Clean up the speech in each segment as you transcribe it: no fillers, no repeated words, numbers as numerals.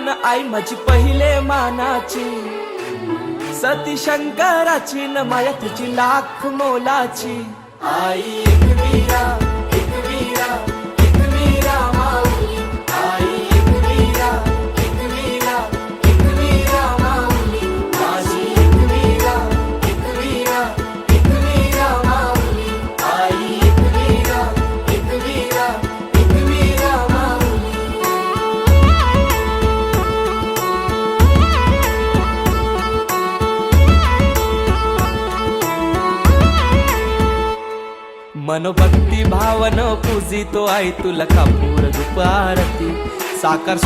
न आई माझी पहिले मानाची, सती शंकराची न माया तुझी लाख मोलाची। आई एक वीरा एक वीरा एक वीरा माऊली, आई एक वीरा एक वीरा एक वीरा माऊली, माझी एक वीरा एक वीरा एक वीरा माऊली, आई एक वीरा एक वीरा एक वीरा माऊली। मनोभक्ती भावन पूजितो आई तुला कापूर धूप आरती साकार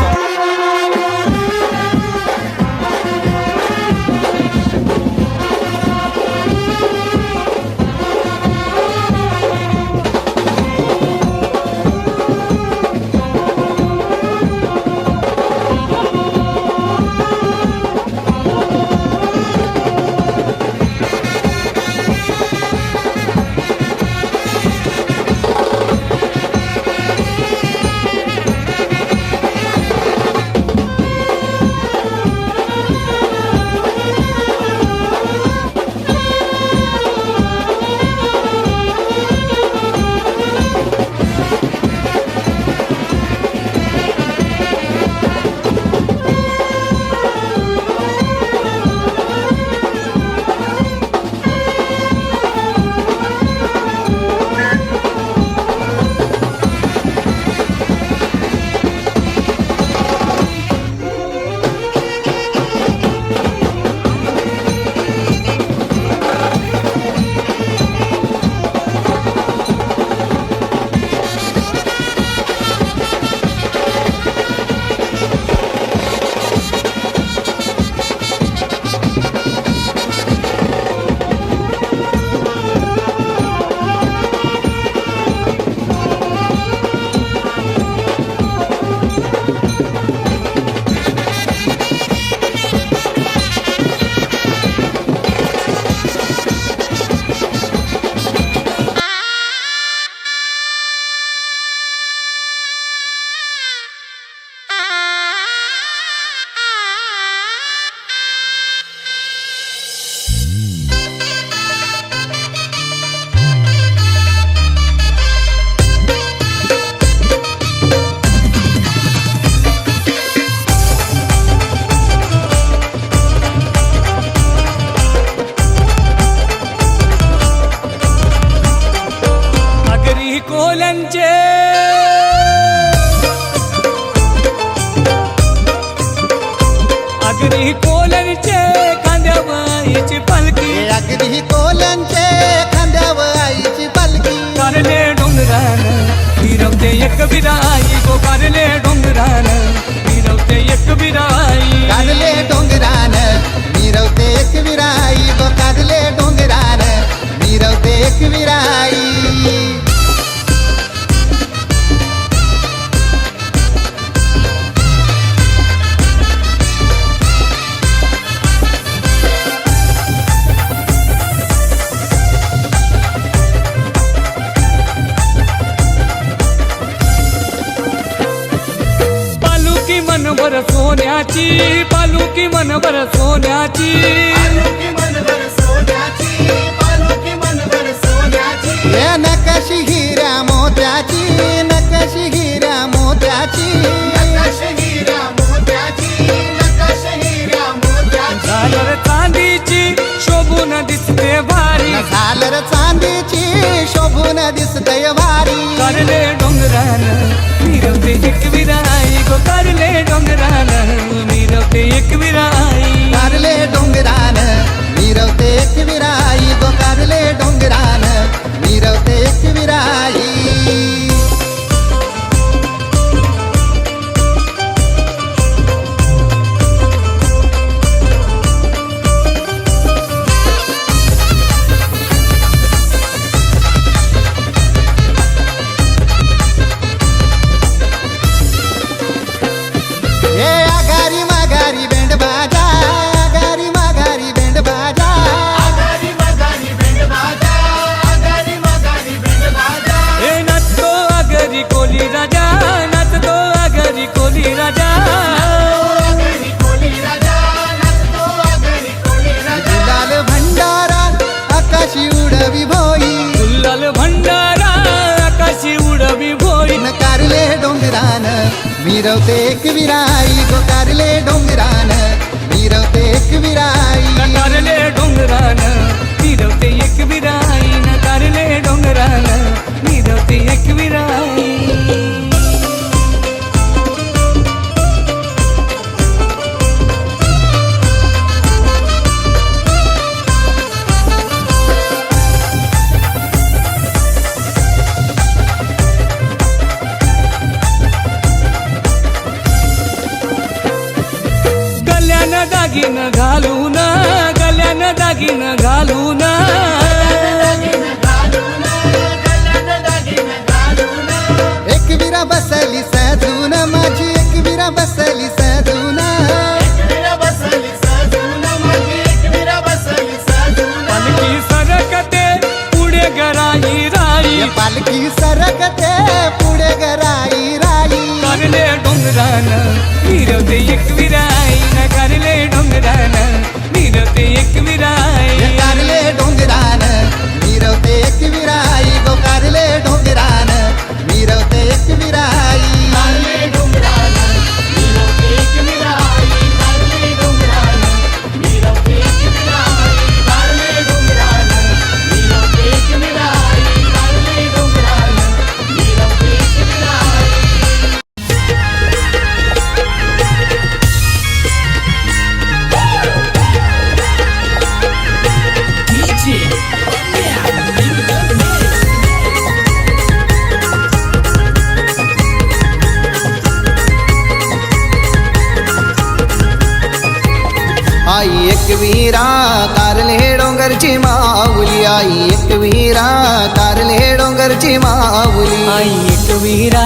कोल्यांचे अगदी कोल्यांचे खांद्यावर आईची पालखी, अगदी कोल्यांचे खांद्यावर आईची पालखी, कारले डोंगरान फिरवते एक विरा आई गो, कारले डोंगरान फिरवते एक विरा आई, कारले डोंगरान मिरवते एक विराई गो, कारले डोंगरान मिरवते एक विराई। मनभर सोन्याची पालुकी मनभर सोन्याची, नकाशी हिरा मोत्याची, नकाशी हिरा मोत्याची, झालर चांदीची शोभून दिसते भारी, झालर चांदीची शोभून दिसते भारी, कारले डोंगरान मिरवते एक विराई गो, कारले डोंगरान मिरवते एक विराई, कारले डोंगरान मिरवते एक विराई गो, कारले डोंगरान मिरवते एक विराई। दागिन घालून गल्यानं दागिन घालून एकविरा बसली सजून माझी एकविरा बसली सजून पालखी सरकते पुढे गराई राई पालखी सरकते पुढे गराई राई कारले डोंगरान मिरवते एकविराई न कारले डोंगरान मिरवते एकविराई कारले डोंगरान मिरवते एकविराई गो कारले डोंगरान मिरवते एकविराई आई एकवीरा कारले डोंगरची माऊली आई एकवीरा कारले डोंगरची माऊली आई एकविरा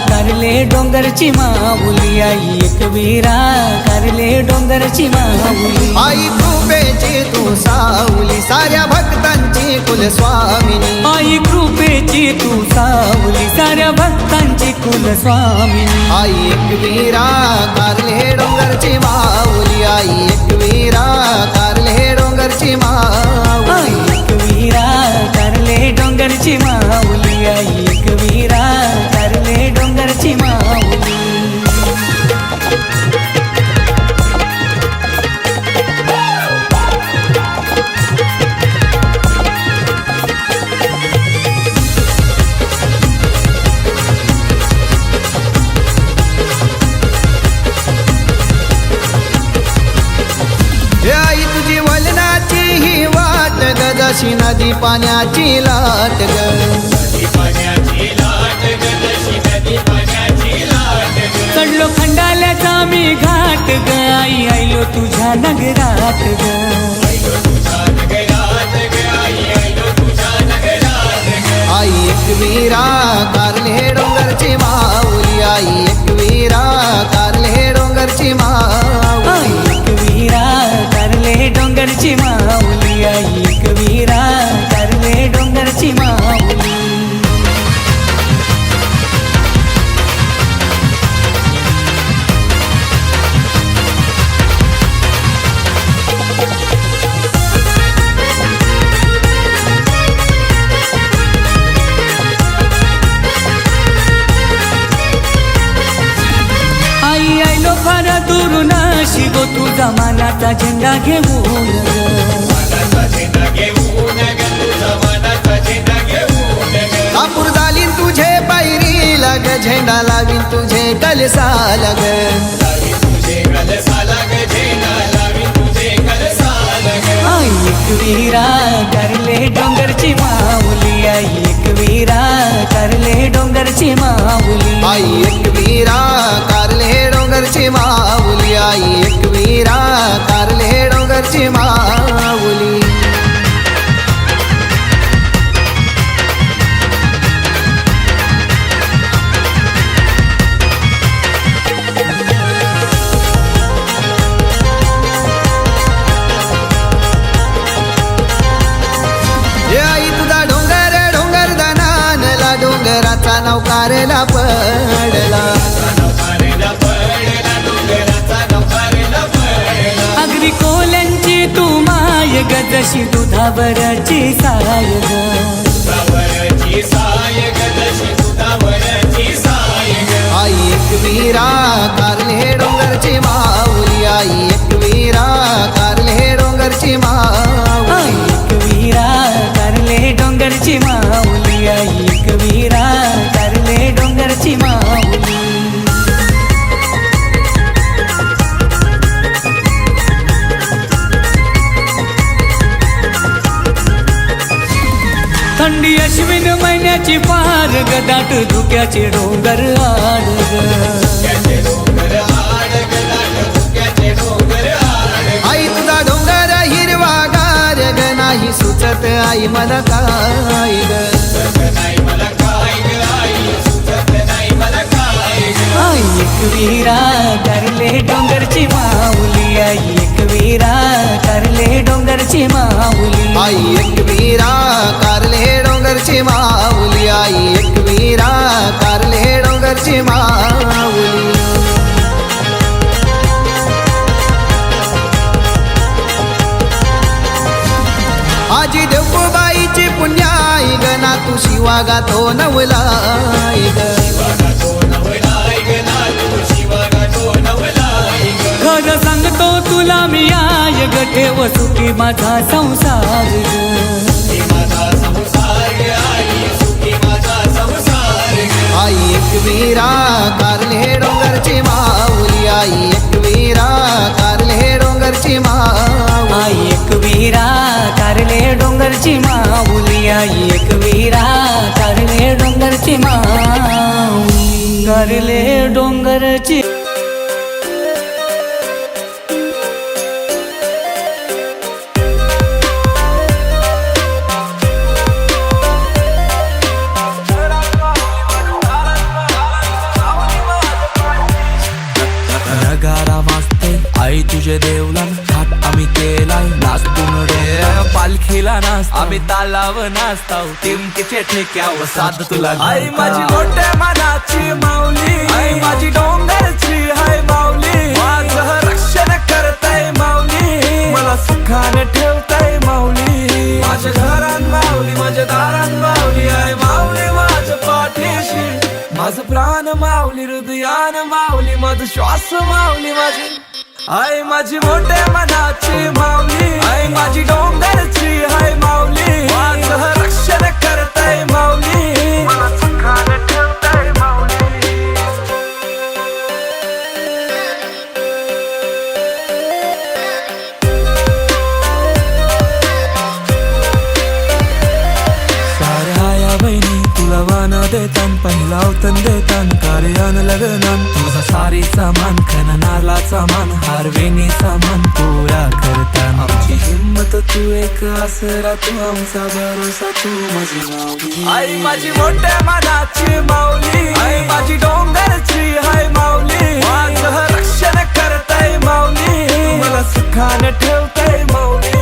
कारले डोंगरची माऊली आई एकविरा कारले डोंगरची माऊली आई कृपेची तू सावली साऱ्या भक्तांची कुलस्वामिनी आई कृपेची तू सावली साऱ्या भक्तांची कुलस्वामिनी आई एकवीरा कारले डोंगरची माऊली आई एकवीरा कारले डोंगरची माऊली आई एकविरा कारले डोंगरची माऊली आई एकविरा कारले डोंगरची माऊली हे आई तुझी वलनाची ही वाट ग जशी नदी पाण्याची लाट ग चढलो खंडाल्याचा मी घाट ग आई आईलो तुझ्या नगरात ग आई एकवीरा कारले डोंगरची माऊली आई एकवीरा कारले डोंगरची माऊली आई एकविरा कारले डोंगरची माऊली आई एकविरा कारले डोंगरची माऊली आई आईलो फार दुरून शिगो तुझा मानाचा झेंडा घेऊन कापूर झालीन तुझे पायरी लग झेंडा लावीन तुझे कलसा लग आई एकविरा कारले डोंगरची माऊली आई एकविरा कारले डोंगरची माऊली आई एकवीरा कारले डोंगरची माऊली आई एकवीरा कारले डोंगरची माऊली हे आई तुझा डोंगर डोंगर दनानला डोंगराचा नौकारला पडला अगदी कोल्यांची तू माय ग जशी दुधावरची साय ग आई एकवीरा कारले डोंगरची माऊली आई एकवीरा कारले डोंगरची माऊली आई एकविरा कारले डोंगरची माऊली आई एकविरा कारले डोंगरची माऊली थंडी अश्विन महिन्याची फार गदाट धुक्याचे डोंगर आड ग नाही मला काय ग. आई एकवीरा करले डोंगरची माऊली, आई एकवीरा करले डोंगरची माऊली. आई एकवीरा कारले डोंगरची माऊली, आई एकवीरा कारले डोंगरची माऊली. आजी देवबाईची पुण्याई ग ना तू शिवा गातो नवलाई ग. खरं सांगतो तुला मी आय ग, ठेव सुखी माझा संसार ग. आई एकवीरा कारले डोंगरची माऊली, आई एकवीरा कारले डोंगरची माऊली. आई एकवीरा करले डोंगरची माऊली, आई एकवीरा करले डोंगरची माऊली. करले डोंगरची नगारा वाजते आई तुझे देवलान, थाट आम्ही केलाय नाचतून रे पालखीला नाचतो आम्ही तालाव नाचताव, टिमकीचे ठेक्यावर साध तुला आई माझी मोठ्या मनाची माऊली, आई माझी डोंगरची हाय माऊली. माझं रक्षण करताय माऊली, मला सुखाने ठेवताय माऊली. माझ्या घरात माऊली, माझ्या दारात माऊली, आई माऊली माझ्या पाठीशी. माझं प्राण माऊली, हृदयान माऊली, माझं श्वास माऊली माझी. आई माझी मोठ्या मनाची माऊली, आई माझी डोंगरची हाय माऊली. माझं रक्षण करताय माऊली, मला सुखाने ठेवताय माऊली. साऱ्या या बहिणी तुला वान देतान, पहिला अवतन देतान, कार्यान लग्नान. तुझा सारीचा मान, खननालाचा मान, हारवेणीचा मान पुरा करतान. आमची हिम्मत तू एक आसरा, तू आमचा भरोसा, तू माझी माऊली. आई माझी मोठ्या मनाची माऊली, आई माझी डोंगरची हाय माऊली. माझं रक्षण करताय माऊली, मला सुखाने ठेवताय माऊली.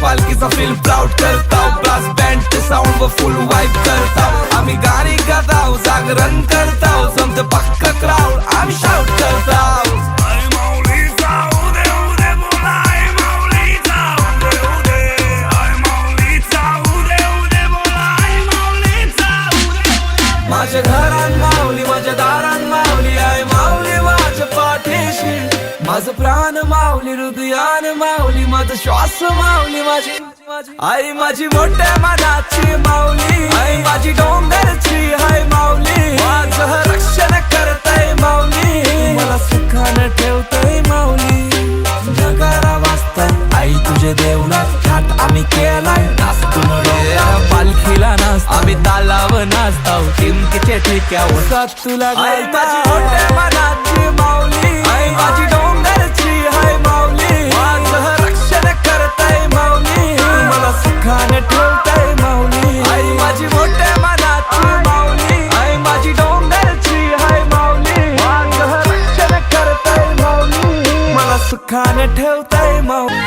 पालखीचा फील प्राऊड करताव, ब्रास बँड साऊंड व फुल वाईब करताव. आम्ही गाणी गाताव, जागरण करताव, जमत पक्का क्राऊड आम्ही शाऊट करताव. माझ्या घरात माऊली, माझ्या दारात माऊली, आई माऊली माझ्या पाठीशी. माझं प्राण माऊली, हृदयान माऊली, माझं श्वास माऊली माझी. आई माझी मोठ्या मनाची माऊली, आई माझी डोंगरची हाय माऊली. माझं रक्षण करताय माऊली, मला सुखाने ठेवताय माऊली. नगारा वाजताय आई तुझे देवलात, थाट आम्ही केलाय नाचतून रे पालखीला नाचतो आम्ही तालाव नाचताव, टिमकीचे ठेक्यावर साथ तुला. आई माझी मोठ्या मनाची माऊली, आई माझी डोंगरची हाय माऊली. माझं रक्षण करताय माऊली, मला सुखाने ठेवताय माऊली. आई माझी मोठ्या मनाची माऊली, आई माझी डोंगरची हाय माऊली. माझं रक्षण करताय माऊली, मला सुखाने ठेवताय माऊली.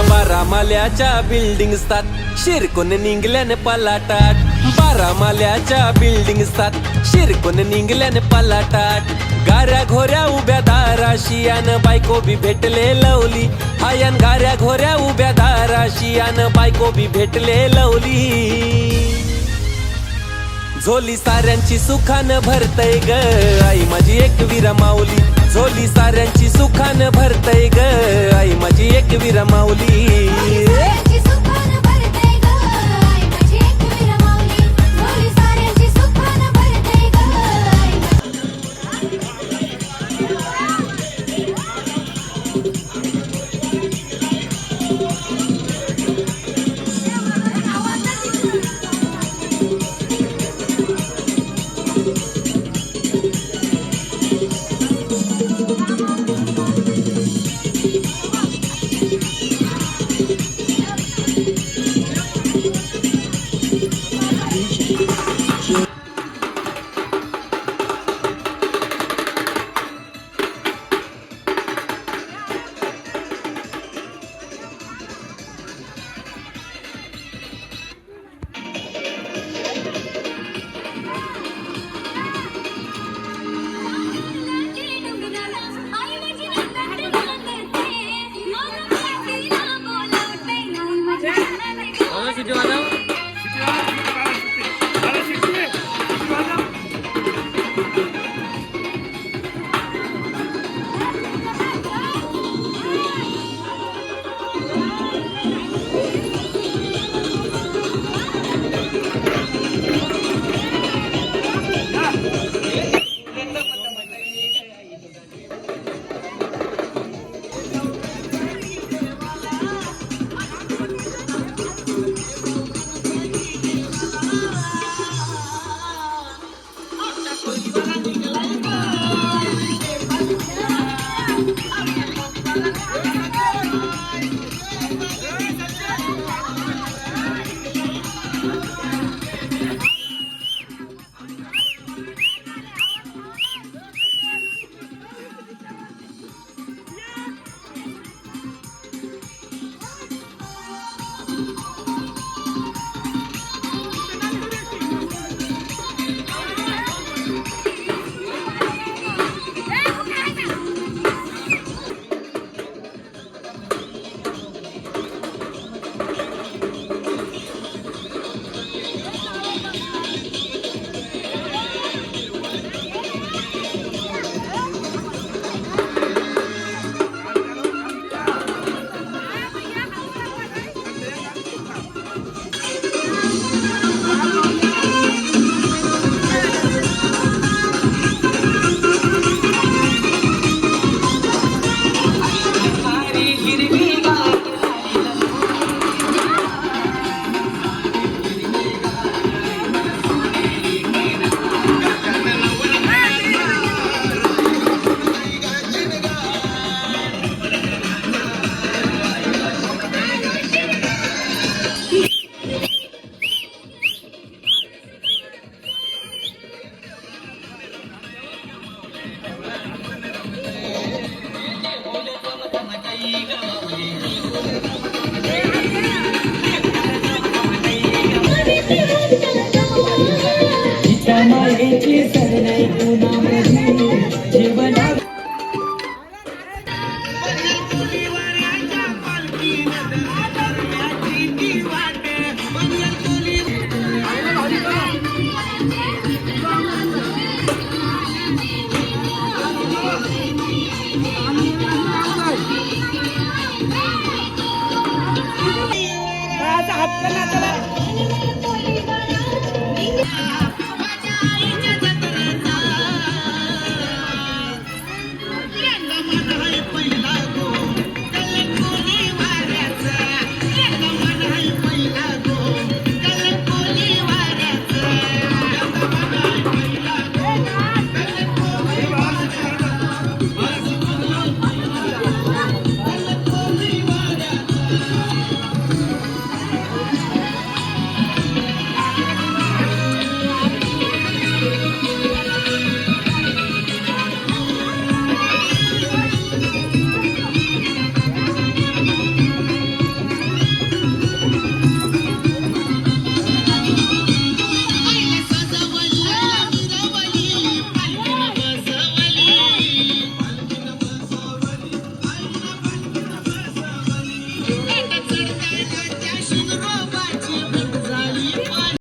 बारामाल्याच्या बिल्डिंग असतात, शिरकोन निघल्याने पलाटाट. बारामाल्याच्या बिल्डिंग असतात, शिरकोन निघल्याने पलाटाट. गाऱ्या घोऱ्या उभ्या दाराशी अन बायको बी भेटले लवली. हायन गाऱ्या घोऱ्या उभ्या दाराशी अन बायको बी भेटले लवली. झोली साऱ्यांची सुखानं भरतय ग आई माझी एकवीरा माऊली. झोली साऱ्यांची सुखानं भरतय ग आई माझी एकवीरा माऊली. साऱ्यांची सुखानं भरतय ग आई माझी एकवीरा माऊली. झोली साऱ्यांची सुखानं भरतय ग आई हात